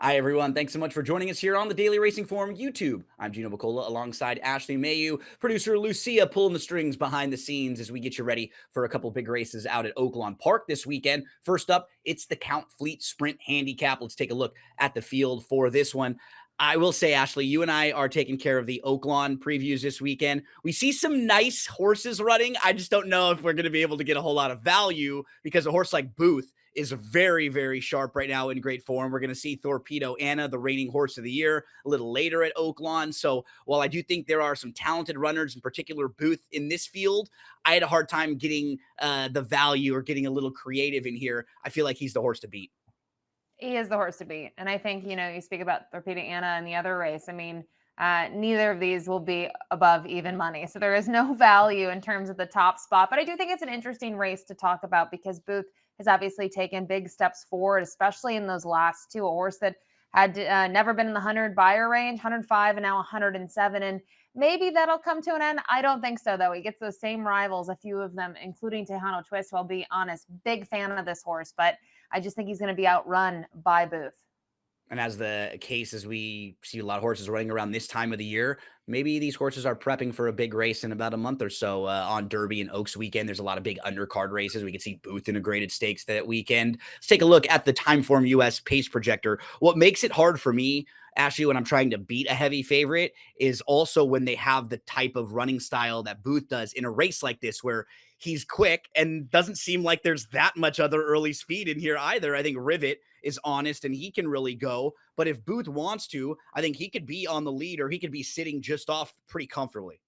Hi, everyone. Thanks so much for joining us here on the Daily Racing Forum YouTube. I'm Gino Buccola alongside Ashley Mailloux, producer Lucia pulling the strings behind the scenes as we get you ready for a couple big races out at Oaklawn Park this weekend. First up, it's the Count Fleet Sprint Handicap. Let's take a look at the field for this one. I will say, Ashley, you and I are taking care of the Oaklawn previews this weekend. We see some nice horses running. I just don't know if we're going to be able to get a whole lot of value because a horse like Booth is very, very sharp right now in great form. We're going to see Torpedo Anna, the reigning horse of the year, a little later at Oaklawn. So while I do think there are some talented runners, in particular Booth, in this field, I had a hard time getting the value or getting a little creative in here. I feel like he's the horse to beat. He is the horse to beat. And I think, you speak about Torpedo Anna and the other race. I mean, neither of these will be above even money. So there is no value in terms of the top spot. But I do think it's an interesting race to talk about because Booth has obviously taken big steps forward, especially in those last two. A horse that had never been in the 100 buyer range, 105 and now 107. And maybe that'll come to an end. I don't think so, though. He gets those same rivals, a few of them, including Tejano Twist, who I'll be honest, big fan of this horse. But I just think he's going to be outrun by Booth. And as the case, as we see a lot of horses running around this time of the year, maybe these horses are prepping for a big race in about a month or so on Derby and Oaks weekend. There's a lot of big undercard races. We could see Booth in a graded stakes that weekend. Let's take a look at the Timeform US pace projector. What makes it hard for me, Ashley, when I'm trying to beat a heavy favorite is also when they have the type of running style that Booth does in a race like this, where he's quick and doesn't seem like there's that much other early speed in here either. I think Rivet is honest and he can really go. But if Booth wants to, I think he could be on the lead or he could be sitting just off pretty comfortably.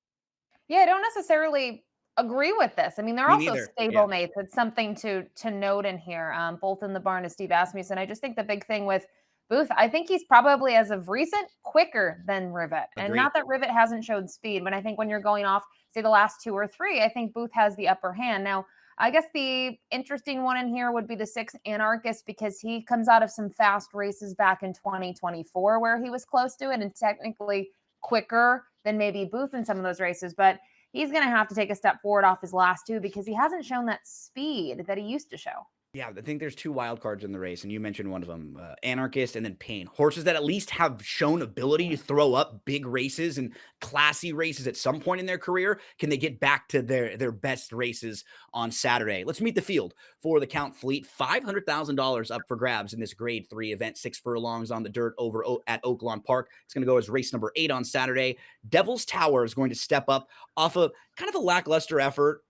Yeah, I don't necessarily agree with this. I mean, they're Me also neither. Yeah, stable mates. It's something to note in here. Both in the barn as Steve Asmussen. I just think the big thing with Booth, I think he's probably as of recent quicker than Rivet. And agreed. not that Rivet hasn't showed speed, but I think when you're going off, say the last two or three, I think Booth has the upper hand. Now, I guess the interesting one in here would be the six Anarchist because he comes out of some fast races back in 2024 where he was close to it and technically quicker than maybe Booth in some of those races. But he's going to have to take a step forward off his last two because he hasn't shown that speed that he used to show. Yeah, I think there's two wild cards in the race, and you mentioned one of them, Anarchist and then Payne. Horses that at least have shown ability to throw up big races and classy races at some point in their career. Can they get back to their best races on Saturday? Let's meet the field for the Count Fleet. $500,000 up for grabs in this Grade 3 event. 6 furlongs on the dirt over at Oaklawn Park. It's going to go as race number 8 on Saturday. Devil's Tower is going to step up off a kind of a lackluster effort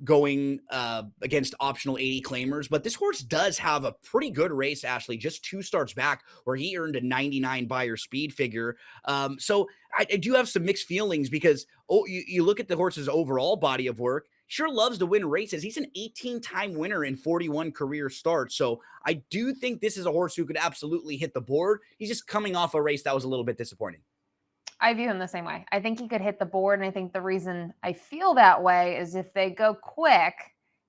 going against optional 80 claimers, but this horse does have a pretty good race, Ashley, just 2 starts back where he earned a 99 buyer speed figure. So I do have some mixed feelings because you look at the horse's overall body of work, sure loves to win races. He's an 18-time winner in 41 career starts. So I do think this is a horse who could absolutely hit the board. He's just coming off a race that was a little bit disappointing. I view him the same way. I think he could hit the board. And I think the reason I feel that way is if they go quick,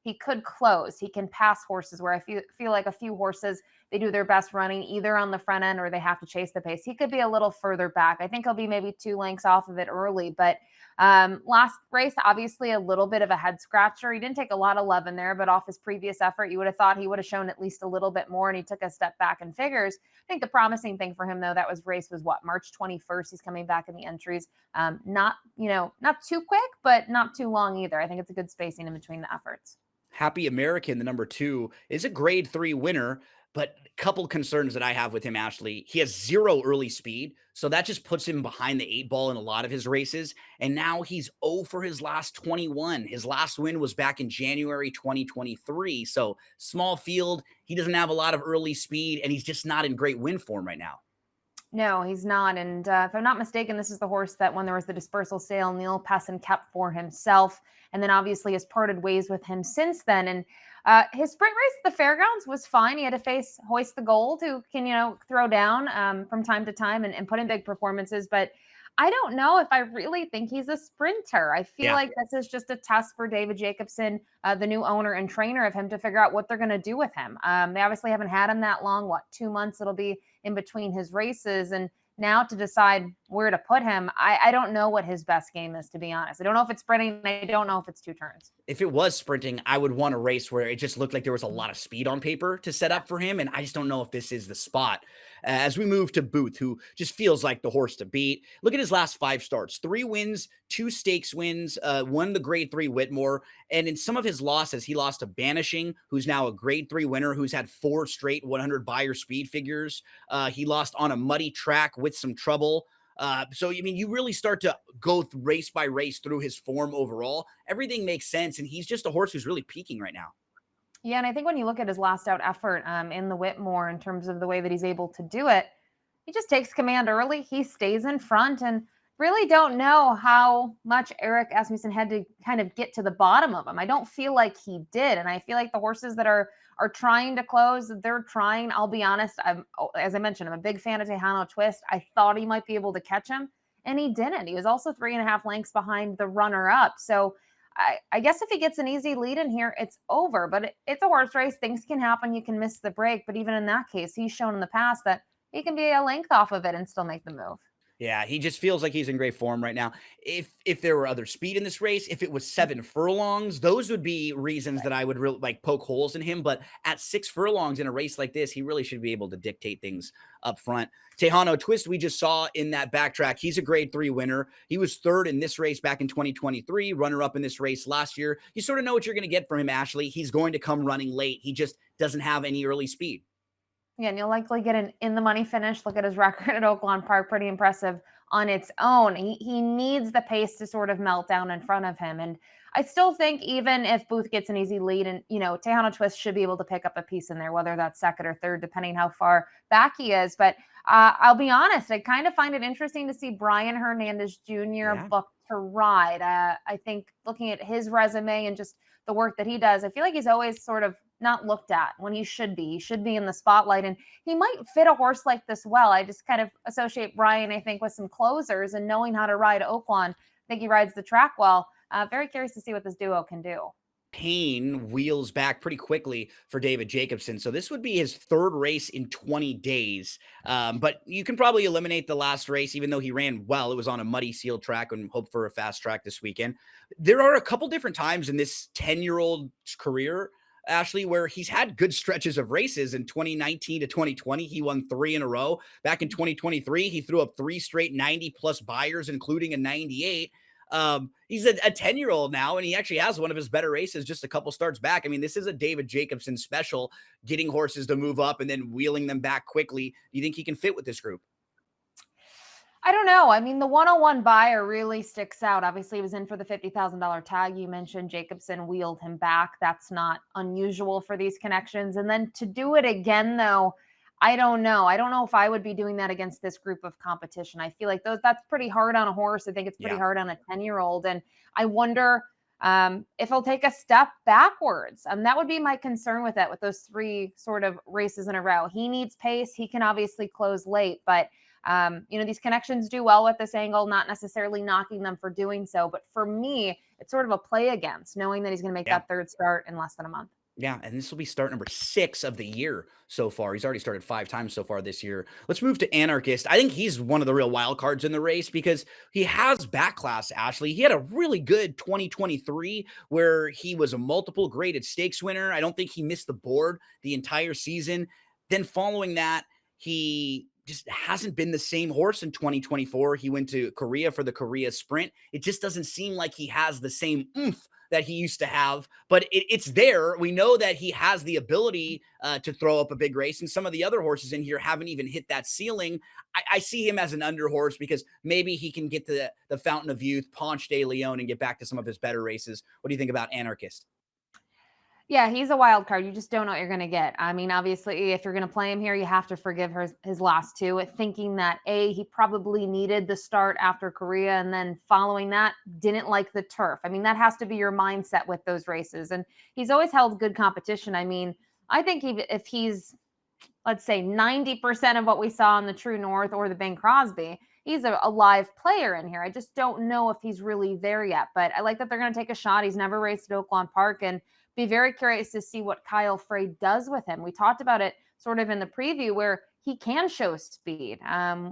he could close. He can pass horses where I feel like a few horses, they do their best running either on the front end or they have to chase the pace. He could be a little further back. I think he'll be maybe 2 lengths off of it early. But last race, obviously a little bit of a head scratcher. He didn't take a lot of love in there, but off his previous effort, you would have thought he would have shown at least a little bit more. And he took a step back in figures. I think the promising thing for him, though, that was race was what, March 21st. He's coming back in the entries. Not too quick, but not too long either. I think it's a good spacing in between the efforts. Happy American, the number 2, is a Grade 3 winner, but a couple concerns that I have with him, Ashley. He has 0 early speed, so that just puts him behind the 8 ball in a lot of his races, and now he's 0 for his last 21. His last win was back in January 2023, so small field. He doesn't have a lot of early speed, and he's just not in great win form right now. No, he's not. And if I'm not mistaken, this is the horse that when there was the dispersal sale, Neil Pesson kept for himself. And then obviously has parted ways with him since then. And his sprint race at the fairgrounds was fine. He had to face Hoist the Gold, who can, throw down from time to time and put in big performances. But I don't know if I really think he's a sprinter. I feel like this is just a test for David Jacobson, the new owner and trainer of him, to figure out what they're going to do with him. They obviously haven't had him that long. 2 months it'll be in between his races. And now to decide where to put him, I don't know what his best game is, to be honest. I don't know if it's sprinting. I don't know if it's 2 turns. If it was sprinting, I would want a race where it just looked like there was a lot of speed on paper to set up for him, and I just don't know if this is the spot. As we move to Booth, who just feels like the horse to beat. Look at his last 5 starts: 3 wins, 2 stakes wins, won the Grade 3 Whitmore. And in some of his losses, he lost to Banishing, who's now a Grade 3 winner, who's had 4 straight 100 buyer speed figures. He lost on a muddy track with some trouble. So, I mean, you really start to go race by race through his form overall. Everything makes sense. And he's just a horse who's really peaking right now. Yeah, and I think when you look at his last out effort in the Whitmore in terms of the way that he's able to do it, he just takes command early. He stays in front, and really don't know how much Eric Asmussen had to kind of get to the bottom of him. I don't feel like he did, and I feel like the horses that are trying to close, they're trying. I'll be honest. As I mentioned, I'm a big fan of Tejano Twist. I thought he might be able to catch him, and he didn't. He was also 3.5 lengths behind the runner-up. So I guess if he gets an easy lead in here, it's over. But it's a horse race. Things can happen. You can miss the break. But even in that case, he's shown in the past that he can be a length off of it and still make the move. Yeah, he just feels like he's in great form right now. If there were other speed in this race, if it was 7 furlongs, those would be reasons that I would really like poke holes in him. But at 6 furlongs in a race like this, he really should be able to dictate things up front. Tejano Twist, we just saw in that backtrack, he's a Grade 3 winner. He was third in this race back in 2023, runner up in this race last year. You sort of know what you're going to get from him, Ashley. He's going to come running late. He just doesn't have any early speed. Yeah, and you'll likely get an in the money finish. Look at his record at Oaklawn Park, pretty impressive on its own. He needs the pace to sort of melt down in front of him. And I still think even if Booth gets an easy lead, and Tejano Twist should be able to pick up a piece in there, whether that's second or third, depending how far back he is. But I'll be honest, I kind of find it interesting to see Brian Hernandez Jr. booked to ride. I think looking at his resume and just the work that he does, I feel like he's always sort of not looked at when he should be. He should be in the spotlight, and he might fit a horse like this well. I just kind of associate Brian, I think, with some closers and knowing how to ride Oaklawn. I think he rides the track well. Very curious to see what this duo can do. Payne wheels back pretty quickly for David Jacobson. So this would be his third race in 20 days. But you can probably eliminate the last race, even though he ran well. It was on a muddy sealed track, and hope for a fast track this weekend. There are a couple different times in this 10-year-old's career, Ashley, where he's had good stretches of races. In 2019 to 2020, he won 3 in a row. Back in 2023, he threw up 3 straight 90-plus buyers, including a 98. He's a 10-year-old now, and he actually has one of his better races just a couple starts back. I mean, this is a David Jacobson special, getting horses to move up and then wheeling them back quickly. Do you think he can fit with this group? I don't know. I mean, the 101 buyer really sticks out. Obviously, he was in for the $50,000 tag. You mentioned Jacobson wheeled him back. That's not unusual for these connections. And then to do it again, though, I don't know. I don't know if I would be doing that against this group of competition. I feel like that's pretty hard on a horse. I think it's pretty hard on a 10-year-old. And I wonder if he'll take a step backwards. That would be my concern with it, with those 3 sort of races in a row. He needs pace. He can obviously close late, but these connections do well with this angle, not necessarily knocking them for doing so. But for me, it's sort of a play against, knowing that he's going to make that third start in less than a month. Yeah, and this will be start number 6 of the year so far. He's already started 5 times so far this year. Let's move to Anarchist. I think he's one of the real wild cards in the race because he has back class, Ashley. He had a really good 2023 where he was a multiple graded stakes winner. I don't think he missed the board the entire season. Then following that, he just hasn't been the same horse in 2024. He went to Korea for the Korea Sprint. It just doesn't seem like he has the same oomph that he used to have, but it's there. We know that he has the ability to throw up a big race, and some of the other horses in here haven't even hit that ceiling. I see him as an under horse because maybe he can get to the Fountain of Youth, Ponche de Leon, and get back to some of his better races. What do you think about Anarchist? Yeah, he's a wild card. You just don't know what you're going to get. I mean, obviously, if you're going to play him here, you have to forgive his last 2, thinking that he probably needed the start after Korea, and then following that, didn't like the turf. I mean, that has to be your mindset with those races. And he's always held good competition. I mean, I think if he's, let's say, 90% of what we saw in the True North or the Bing Crosby, he's a live player in here. I just don't know if he's really there yet. But I like that they're going to take a shot. He's never raced at Oaklawn Park, and be very curious to see what Kyle Frey does with him. We talked about it sort of in the preview where he can show speed.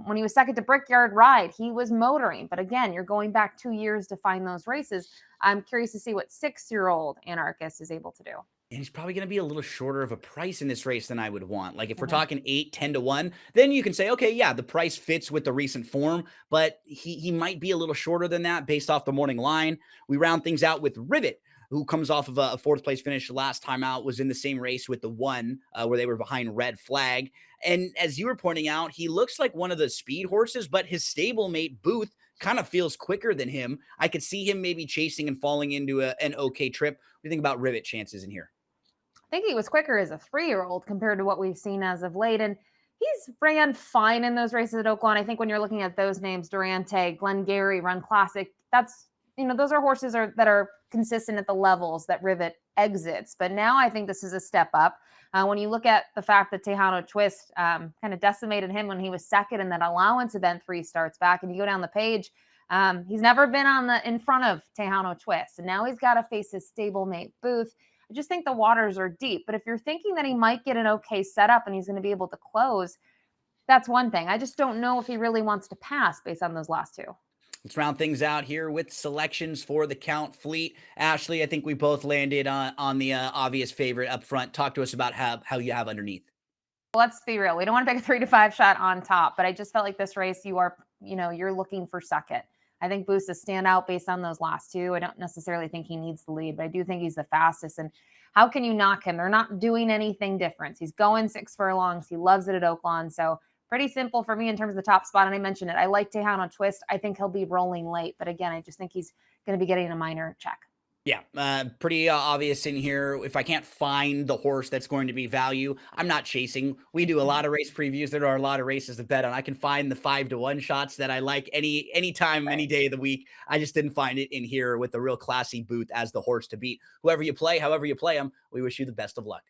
When he was second to Brickyard Ride, he was motoring. But again, you're going back 2 years to find those races. I'm curious to see what 6-year-old Anarchist is able to do. And he's probably gonna be a little shorter of a price in this race than I would want. Like, if we're Mhm. talking 8, 10 to 1, then you can say, "Okay, yeah, the price fits with the recent form," but he might be a little shorter than that based off the morning line. We round things out with Rivet, who comes off of a 4th place finish last time out, was in the same race with the 1, where they were behind Red Flag, and as you were pointing out, he looks like one of the speed horses, but his stablemate, Booth, kinda feels quicker than him. I could see him maybe chasing and falling into an okay trip. What do you think about Rivet chances in here? I think he was quicker as a 3-year-old compared to what we've seen as of late. And he's ran fine in those races at Oaklawn. I think when you're looking at those names, Durante, Glengarry, Run Classic, that's, those are horses that are consistent at the levels that Rivet exits. But now I think this is a step up. When you look at the fact that Tejano Twist kind of decimated him when he was second in that allowance event 3 starts back, and you go down the page, he's never been in front of Tejano Twist, and now he's got to face his stablemate Booth. I just think the waters are deep. But if you're thinking that he might get an okay setup and he's going to be able to close, that's one thing. I just don't know if he really wants to pass based on those last 2. Let's round things out here with selections for the Count Fleet. Ashley, I think we both landed on the obvious favorite up front. Talk to us about how you have underneath. Let's be real. We don't want to pick a 3 to 5 shot on top, but I just felt like this race, you're looking for second. I think Boost is stand out based on those last 2. I don't necessarily think he needs the lead, but I do think he's the fastest. And how can you knock him? They're not doing anything different. He's going 6 furlongs. He loves it at Oaklawn. So pretty simple for me in terms of the top spot. And I mentioned it. I like Tejano Twist. I think he'll be rolling late. But again, I just think he's going to be getting a minor check. Yeah, pretty obvious in here. If I can't find the horse that's going to be value, I'm not chasing. We do a lot of race previews. There are a lot of races to bet on. I can find the 5 to 1 shots that I like any time, any Right. day of the week. I just didn't find it in here with the real classy Booth as the horse to beat. Whoever you play, however you play them, we wish you the best of luck.